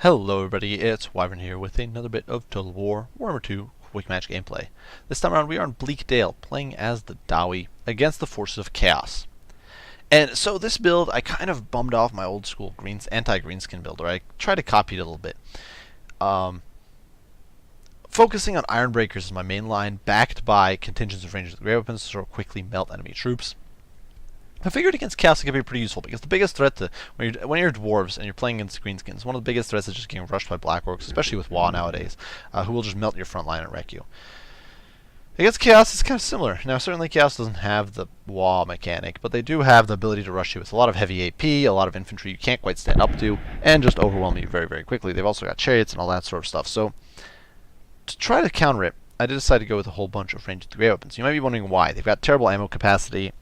Hello everybody, it's Wyvern here with another bit of Total War Warhammer 2 Quick Match gameplay. This time around we are on Bleak Dale, playing as the Dawi against the forces of Chaos. And so this build, I kind of bummed off my old school anti-greenskin build, or I tried to copy it a little bit. Focusing on Iron Breakers as my main line, backed by contingents of rangers with great weapons to sort of quickly melt enemy troops. I figured against Chaos it could be pretty useful, because the biggest threat to when you're Dwarves and you're playing against Greenskins, one of the biggest threats is just getting rushed by Black Orcs, especially with WoW nowadays, who will just melt your front line and wreck you. Against Chaos, it's kind of similar. Now, certainly Chaos doesn't have the WoW mechanic, but they do have the ability to rush you with a lot of heavy AP, a lot of infantry you can't quite stand up to, and just overwhelm you very, very quickly. They've also got chariots and all that sort of stuff. So, to try to counter it, I did decide to go with a whole bunch of ranged great weapons. You might be wondering why. They've got terrible ammo capacity.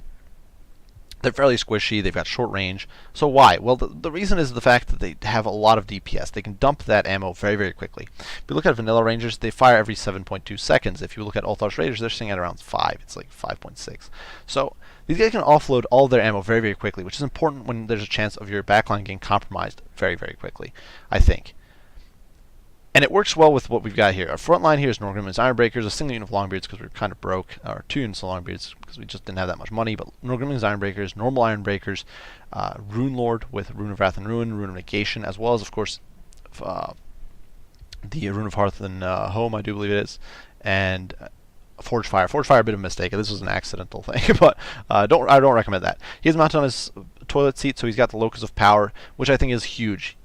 They're fairly squishy, they've got short range. So why? Well, the reason is the fact that they have a lot of DPS. They can dump that ammo very, very quickly. If you look at vanilla rangers, they fire every 7.2 seconds. If you look at Ulthar's raiders, they're sitting at around 5. It's like 5.6. So these guys can offload all their ammo very, very quickly, which is important when there's a chance of your backline getting compromised very, very quickly, I think. And it works well with what we've got here. Our front line here is Norgrim's Iron Breakers, a single unit of Longbeards because we were kind of broke, or 2 units of Longbeards because we just didn't have that much money, but Norgrim's Iron Breakers, normal Iron Breakers, Rune Lord with Rune of Wrath and Ruin, Rune of Negation, as well as, of course, the Rune of Hearth and Home, I do believe it is, and Forge Fire. Forge Fire, a bit of a mistake. This was an accidental thing, but I don't recommend that. He has mounted on his toilet seat, so he's got the Locus of Power, which I think is huge.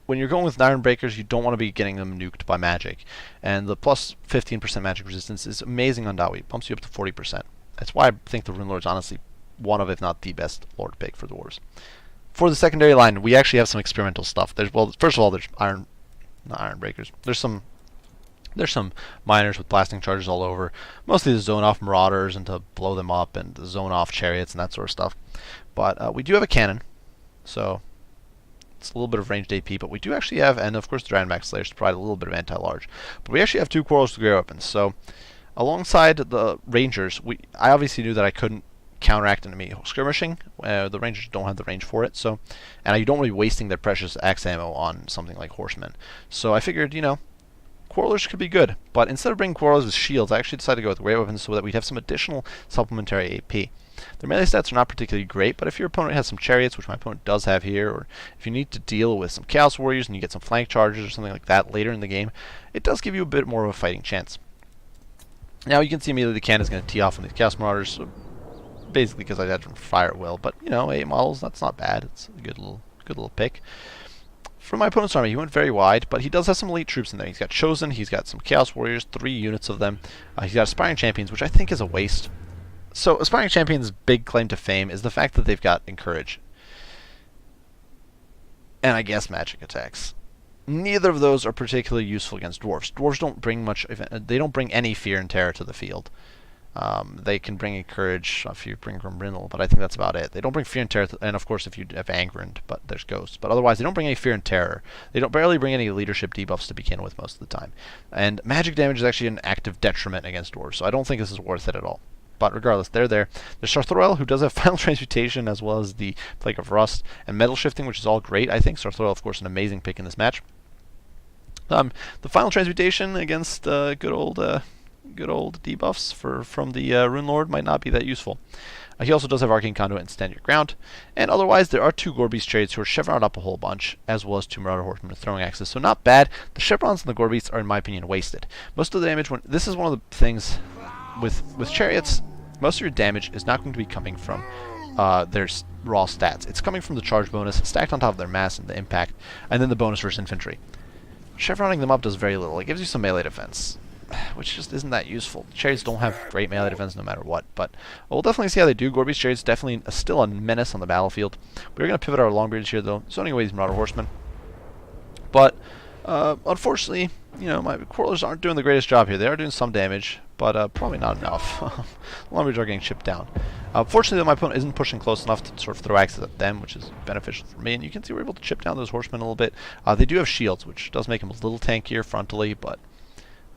When you're going with Iron Breakers, you don't want to be getting them nuked by magic. And the plus 15% magic resistance is amazing on Dawi. It bumps you up to 40%. That's why I think the Rune Lord is honestly one of, if not the best Lord pick for Dwarves. For the secondary line, we actually have some experimental stuff. Well, first of all, there's not Iron Breakers. There's some miners with blasting charges all over. Mostly the zone off marauders and to blow them up, and the zone off chariots and that sort of stuff. But we do have a cannon, so it's a little bit of ranged AP, but we do actually have, and of course the Dragon Max Slayers to provide a little bit of anti-large. But we actually have 2 quarrels with great weapons, so alongside the Rangers, I obviously knew that I couldn't counteract enemy skirmishing. The Rangers don't have the range for it, so, and you don't want to be wasting their precious axe ammo on something like Horsemen. So I figured, Quarrelers could be good, but instead of bringing Quarrelers with shields, I actually decided to go with great weapons so that we'd have some additional supplementary AP. Their melee stats are not particularly great, but if your opponent has some chariots, which my opponent does have here, or if you need to deal with some Chaos Warriors and you get some flank charges or something like that later in the game, it does give you a bit more of a fighting chance. Now you can see immediately the cannon is going to tee off on these Chaos Marauders, so basically because I had to fire at will, but 8 models, that's not bad. It's a good little pick. For my opponent's army, he went very wide, but he does have some elite troops in there. He's got Chosen, he's got some Chaos Warriors, 3 units of them. He's got Aspiring Champions, which I think is a waste. So, Aspiring Champions' big claim to fame is the fact that they've got Encourage. And I guess Magic Attacks. Neither of those are particularly useful against Dwarves. Dwarves don't bring much, they don't bring any fear and terror to the field. They can bring Encourage if you bring Grimbrindle, but I think that's about it. They don't bring fear and terror, and of course if you have Angrand, but there's Ghosts. But otherwise, they don't bring any fear and terror. They don't barely bring any leadership debuffs to begin with most of the time. And magic damage is actually an active detriment against Dwarves, so I don't think this is worth it at all. But regardless, they're there. There's Sarthorel, who does have Final Transmutation, as well as the Plague of Rust, and Metal Shifting, which is all great, I think. Sarthorel, of course, an amazing pick in this match. The Final Transmutation against good old debuffs from the Rune Lord might not be that useful. He also does have Arcane Conduit and Stand Your Ground. And otherwise, there are 2 Gore Beast chariots who are chevroned up a whole bunch, as well as 2 Marauder Horsemen with throwing axes. So not bad. The chevrons and the Gore Beasts are, in my opinion, wasted. Most of the damage, this is one of the things with chariots, most of your damage is not going to be coming from their raw stats. It's coming from the charge bonus stacked on top of their mass and the impact, and then the bonus versus infantry. Chevroning them up does very little. It gives you some melee defense, which just isn't that useful. Chariots don't have great melee defense no matter what, but we'll definitely see how they do. Gorby's Chariots definitely still a menace on the battlefield. We're going to pivot our Longbeards here, though, zoning away these Marauder Horsemen. But unfortunately, my Quarrelers aren't doing the greatest job here. They are doing some damage, but probably not enough. Longbeards are getting chipped down. Fortunately, though, my opponent isn't pushing close enough to sort of throw axes at them, which is beneficial for me. And you can see we're able to chip down those horsemen a little bit. They do have shields, which does make them a little tankier frontally, but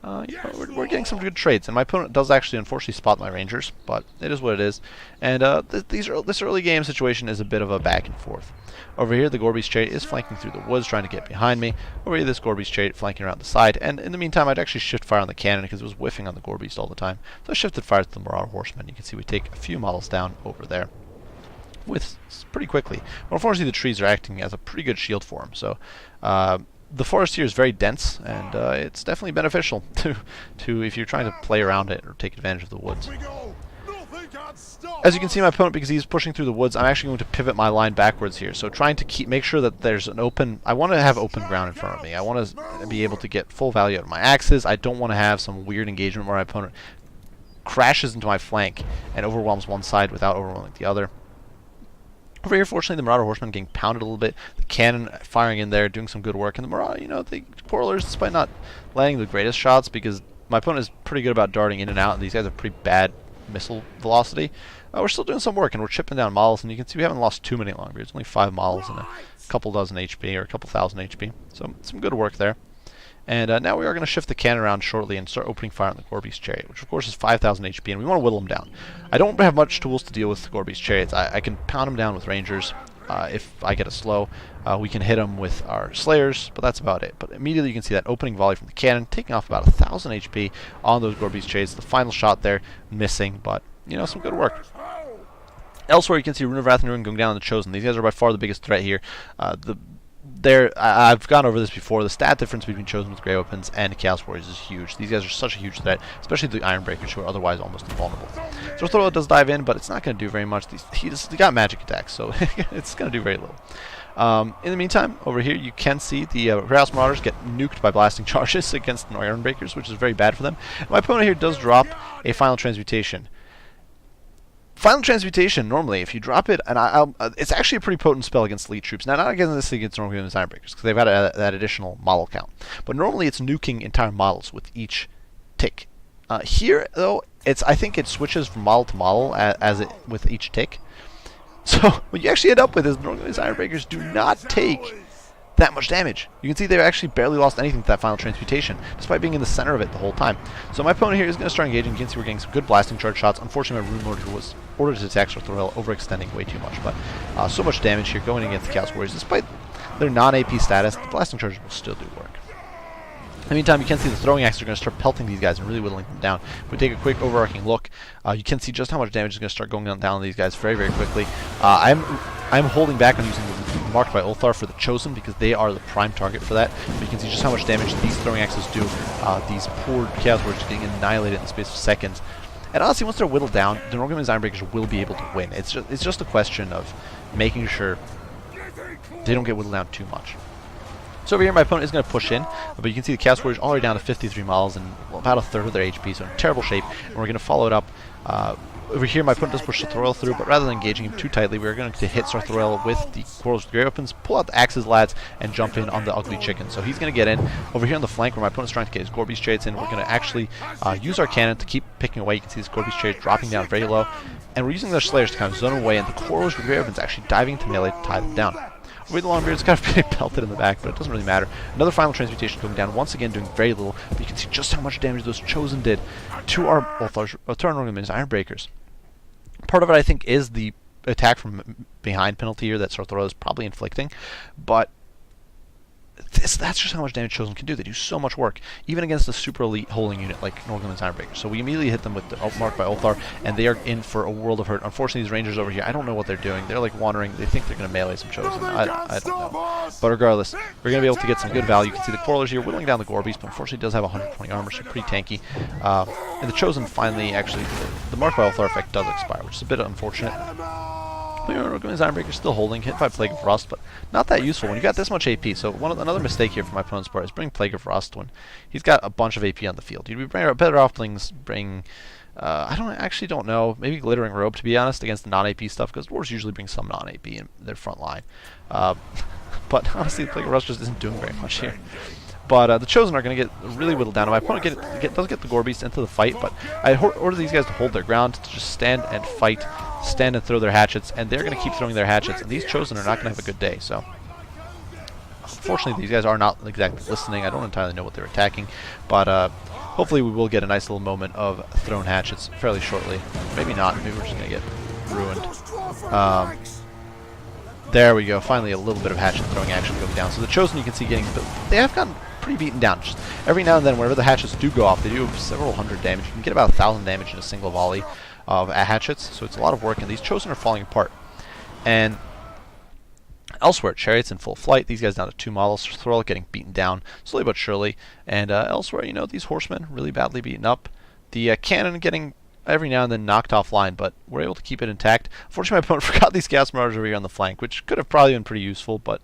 we're getting some good trades. And my opponent does actually unfortunately spot my Rangers, but it is what it is. And this early game situation is a bit of a back and forth. Over here, the Gorbis chariot is flanking through the woods, trying to get behind me. Over here, this Gorbis chariot flanking around the side. And in the meantime, I'd actually shift fire on the cannon because it was whiffing on the Gorbis all the time. So I shifted fire to the Marauder Horsemen. You can see we take a few models down over there with pretty quickly. But unfortunately, the trees are acting as a pretty good shield for them. So the forest here is very dense, and it's definitely beneficial to if you're trying to play around it or take advantage of the woods. As you can see, my opponent, because he's pushing through the woods, I'm actually going to pivot my line backwards here. So trying to make sure that there's an open... I want to have open ground in front of me. I want to be able to get full value out of my axes. I don't want to have some weird engagement where my opponent crashes into my flank and overwhelms one side without overwhelming the other. Over here, fortunately, the Marauder Horsemen getting pounded a little bit. The cannon firing in there, doing some good work. And the Marauder, the Quarrelers, despite not landing the greatest shots, because my opponent is pretty good about darting in and out, and these guys have pretty bad missile velocity. We're still doing some work, and we're chipping down models, and you can see we haven't lost too many Longbeards. Only 5 models and a couple dozen HP, or a couple thousand HP. So some good work there. And now we are going to shift the cannon around shortly and start opening fire on the Gorbis chariot, which of course is 5,000 HP, and we want to whittle them down. I don't have much tools to deal with the Gorbis chariots. I can pound them down with Rangers. If I get a slow, we can hit them with our Slayers, but that's about it. But immediately you can see that opening volley from the cannon, taking off about 1,000 HP on those Gorbis chariots. The final shot there, missing, but, some good work. Elsewhere, you can see Rune of Wrath and Ruin going down on the Chosen. These guys are by far the biggest threat here. I've gone over this before. The stat difference between Chosen with Grey Weapons and Chaos Warriors is huge. These guys are such a huge threat, especially the Iron Breakers, who are otherwise almost invulnerable. So Thorlo does dive in, but it's not going to do very much. He got magic attacks, so it's going to do very little. In the meantime, over here you can see the Grass Marauders get nuked by blasting charges against the Iron Breakers, which is very bad for them. And my opponent here does drop a Final Transmutation. Final Transmutation, normally, if you drop it, and it's actually a pretty potent spell against elite troops. Now, not against normally against Iron Breakers, because they've got that additional model count. But normally it's nuking entire models with each tick. Here, though, I think it switches from model to model with each tick. So what you actually end up with is normally these Iron Breakers do not take that much damage. You can see they've actually barely lost anything to that Final Transmutation, despite being in the center of it the whole time. So my opponent here is going to start engaging. You can see we're getting some good blasting charge shots. Unfortunately, my Rune Lord was ordered to attack Sorthorel, overextending way too much. But so much damage here going against the Chaos Warriors. Despite their non-AP status, the blasting charges will still do work. In the meantime, you can see the throwing axes are going to start pelting these guys and really whittling them down. If we take a quick overarching look, you can see just how much damage is going to start going down on these guys very, very quickly. I'm holding back on using the Marked by Ulthar for the Chosen because they are the prime target for that. But you can see just how much damage these throwing axes do. These poor Chaos Warriors getting annihilated in the space of seconds. And honestly, once they're whittled down, the Norgrim's Iron Breakers will be able to win. It's just a question of making sure they don't get whittled down too much. So over here, my opponent is going to push in, but you can see the Chaos Warriors all the way down to 53 models and about a third of their HP, so in terrible shape. And we're going to follow it up. Over here, my opponent does push Sorthorel through, but rather than engaging him too tightly, we're going to hit Sorthorel with the Quarrels with Grey Weapons, pull out the axes, lads, and jump in on the Ugly Chicken. So he's going to get in. Over here on the flank, where my opponent's trying to get his Gorbis chariots in, we're going to actually use our cannon to keep picking away. You can see this Gorbis chariot dropping down very low. And we're using their Slayers to kind of zone away, and the Quarrels with Grey Weapons actually diving into melee to tie them down. Over the Longbeard's kind of getting pelted in the back, but it doesn't really matter. Another Final Transmutation going down, once again doing very little, but you can see just how much damage those Chosen did to our Norgrim's Iron Breakers. Part of it, I think, is the attack from behind penalty here that Sorthorel is probably inflicting, but that's just how much damage Chosen can do. They do so much work, even against a super elite holding unit like Norgrim's Iron Breakers. So we immediately hit them with the Marked by Ulthar, and they are in for a world of hurt. Unfortunately, these Rangers over here, I don't know what they're doing. They're like wandering. They think they're going to melee some Chosen. I don't know. But regardless, we're going to be able to get some good value. You can see the Quarrelers here whittling down the Gorbis, but unfortunately does have 120 armor, so pretty tanky. And the Chosen finally, actually, the Marked by Ulthar effect does expire, which is a bit unfortunate. Norgrim's Iron Breaker still holding, hit by Plague of Rust, but not that useful when you got this much AP. So another mistake here from my opponent's part is bring Plague of Rust when he's got a bunch of AP on the field. You'd be better off bring I actually don't know, maybe Glittering Robe, to be honest, against the non-AP stuff, because Dwarves usually bring some non-AP in their front line. But honestly, Plague of Rust just isn't doing very much here. But the Chosen are going to get really whittled down. My opponent does get the Gorbis into the fight, but I order these guys to hold their ground, to just stand and fight, stand and throw their hatchets, and they're going to keep throwing their hatchets, and these Chosen are not going to have a good day. So Unfortunately, these guys are not exactly listening. I don't entirely know what they're attacking, but hopefully we will get a nice little moment of thrown hatchets fairly shortly. Maybe not. Maybe we're just going to get ruined. There we go. Finally, a little bit of hatchet throwing action going down. So the Chosen, you can see getting... They have gotten pretty beaten down. Just every now and then, whenever the hatchets do go off, they do several hundred damage. You can get about 1,000 damage in a single volley of hatchets. So it's a lot of work, and these Chosen are falling apart. And elsewhere, Chariot's in full flight. These guys down to 2 models. Thorell getting beaten down slowly but surely. And elsewhere, you know, these horsemen really badly beaten up. The cannon getting every now and then knocked offline, but we're able to keep it intact. Unfortunately, my opponent forgot these Chaos Marauders over here on the flank, which could have probably been pretty useful, but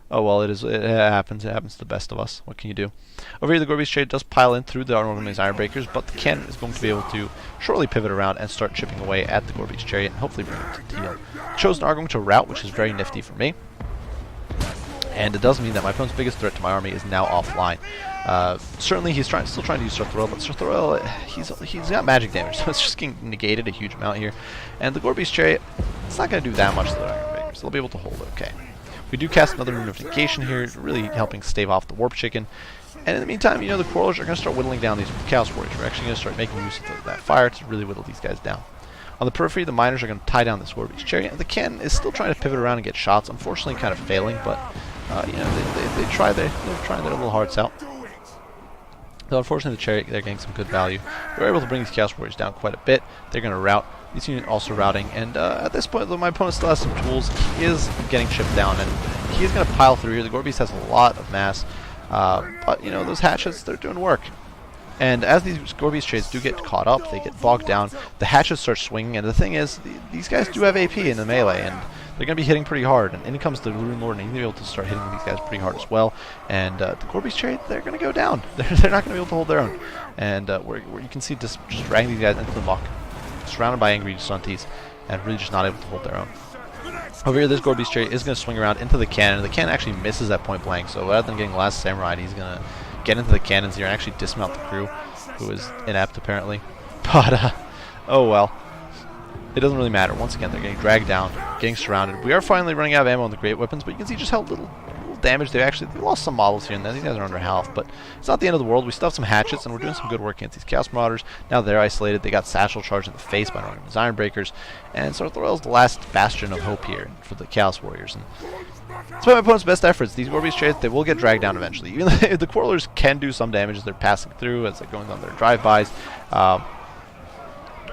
oh well, it happens. It happens to the best of us. What can you do? Over here, the Gorby's Chariot does pile in through the unorganized Iron Breakers, but the cannon is going to be able to shortly pivot around and start chipping away at the Gorby's Chariot and hopefully bring it to deal. Chosen are going to rout, which is very nifty for me. And it does mean that my opponent's biggest threat to my army is now offline. Certainly, he's still trying to use Sir Thorell, but Sir Thorell, he's got magic damage, so it's just getting negated a huge amount here. And the Gorby's Chariot, it's not going to do that much to the Iron Breakers. They'll be able to hold it okay. We do cast another Rune of Negation here, really helping stave off the Warp Chicken. And in the meantime, you know, the Quarrelers are going to start whittling down these Chaos Warriors. We're actually going to start making use of that fire to really whittle these guys down. On the periphery, the Miners are going to tie down this Gorby's Chariot, and the cannon is still trying to pivot around and get shots. Unfortunately, kind of failing, but you know, they're trying their little hearts out. Though unfortunately, the Chariot, they're getting some good value. They're able to bring these Chaos Warriors down quite a bit. They're going to rout. These units also routing, and at this point, though my opponent still has some tools, he is getting chipped down, and he is going to pile through here. The Gorby's has a lot of mass, but you know, those hatchets, they're doing work. And as these Gorby's Chariots do get caught up, they get bogged down, the hatchets start swinging, and the thing is, these guys do have AP in the melee, and they're going to be hitting pretty hard. And in comes the Rune Lord, and he's going to be able to start hitting these guys pretty hard as well. And the Gorby's Chariot, they're going to go down. They're not going to be able to hold their own. And where you can see just dragging these guys into the muck, surrounded by angry Stunties, and really just not able to hold their own. Over here, this Gorby's Chariot is going to swing around into the cannon. The cannon actually misses at point blank, so rather than getting Last Samurai, he's going to get into the cannons here and actually dismount the crew, who is inept apparently. But, oh well. It doesn't really matter. Once again, they're getting dragged down, getting surrounded. We are finally running out of ammo on the great weapons, but you can see just how little damage they lost some models here and then. These guys are under health, but it's not the end of the world. We still have some hatchets, and we're doing some good work against these Chaos Marauders. Now they're isolated. They got satchel charged in the face by Norman's Iron Breakers, and so Thorell's the last bastion of hope here for the Chaos Warriors. And despite my opponent's best efforts, these Gorby's Chariots, they will get dragged down eventually. Even though the Quarrelers can do some damage as they're passing through, as they're going on their drive-bys.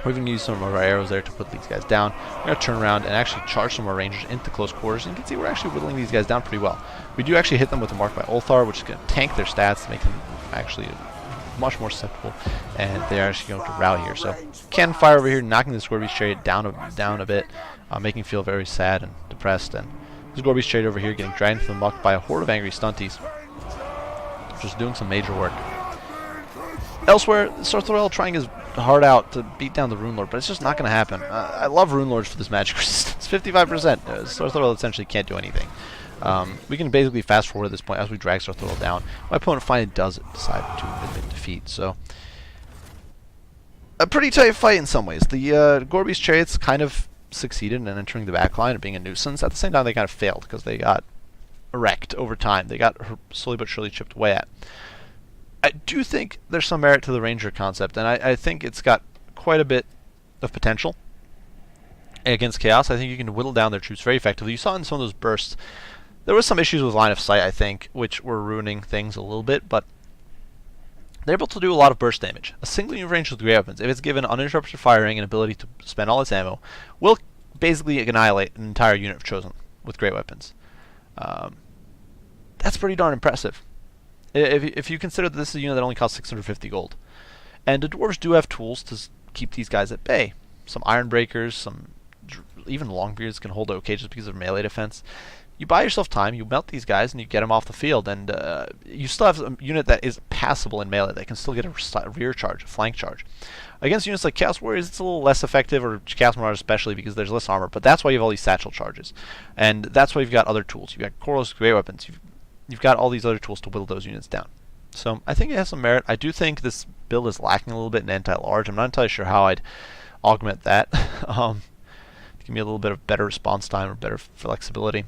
We're going to use some of our arrows there to put these guys down. We're going to turn around and actually charge some of our rangers into close quarters. And you can see we're actually whittling these guys down pretty well. We do actually hit them with a mark by Ulthar, which is going to tank their stats to make them actually much more susceptible. And they're actually going to rout here. So cannon fire over here, knocking this Gorby's Chariot down a bit, making him feel very sad and depressed. And this Gorby's Chariot over here getting dragged into the muck by a horde of angry Stunties, just doing some major work. Elsewhere, Sir Thorell trying his hard out to beat down the Rune Lord, but it's just not going to happen. I love Rune Lords for this magic resistance. 55%. Sir Thorell essentially can't do anything. We can basically fast forward at this point as we drag Sir Thorell down. My opponent finally does decide to admit defeat, so a pretty tight fight in some ways. The Gorby's Chariots kind of succeeded in entering the backline and being a nuisance. At the same time, they kind of failed because they got wrecked over time. They got slowly but surely chipped away at. I do think there's some merit to the Ranger concept, and I think it's got quite a bit of potential against Chaos. I think you can whittle down their troops very effectively. You saw in some of those bursts, there was some issues with line of sight, I think, which were ruining things a little bit, but they're able to do a lot of burst damage. A single unit of range with great weapons, if it's given uninterrupted firing and ability to spend all its ammo, will basically annihilate an entire unit of Chosen with great weapons. That's pretty darn impressive. If you consider that this is a unit that only costs 650 gold. And the Dwarves do have tools to keep these guys at bay. Some Iron Breakers, some even Longbeards can hold okay just because of melee defense. You buy yourself time, you melt these guys, and you get them off the field, and you still have a unit that is passable in melee, that can still get a rear charge, a flank charge. Against units like Chaos Warriors, it's a little less effective, or Chaos Marauders especially, because there's less armor, but that's why you have all these satchel charges. And that's why you've got other tools. You've got Quarrelers, great weapons, you've got all these other tools to whittle those units down. So I think it has some merit. I do think this build is lacking a little bit in anti-large. I'm not entirely sure how I'd augment that. Give me a little bit of better response time or better flexibility.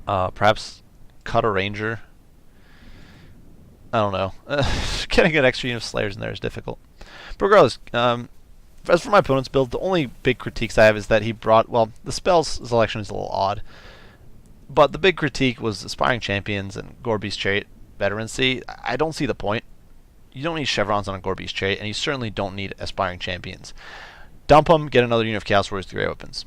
Perhaps cut a ranger. I don't know. Getting an extra unit of slayers in there is difficult. But regardless, as for my opponent's build, the only big critiques I have is that he brought, well, the spells selection is a little odd. But the big critique was Aspiring Champions and Gorby's Chariot Veterancy. I don't see the point. You don't need chevrons on a Gorby's Chariot, and you certainly don't need Aspiring Champions. Dump them, get another unit of Chaos Warriors with Grey Weapons.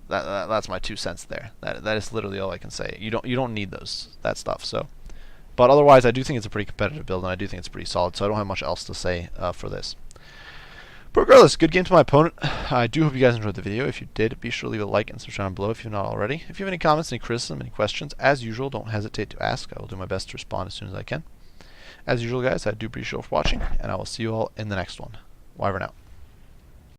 That's my 2 cents there. That is literally all I can say. You don't need that stuff. So, but otherwise, I do think it's a pretty competitive build, and I do think it's pretty solid. So I don't have much else to say for this. But regardless, good game to my opponent. I do hope you guys enjoyed the video. If you did, be sure to leave a like and subscribe down below if you're not already. If you have any comments, any criticism, any questions, as usual, don't hesitate to ask. I will do my best to respond as soon as I can. As usual, guys, I do appreciate you all for watching, and I will see you all in the next one. Wyvern out.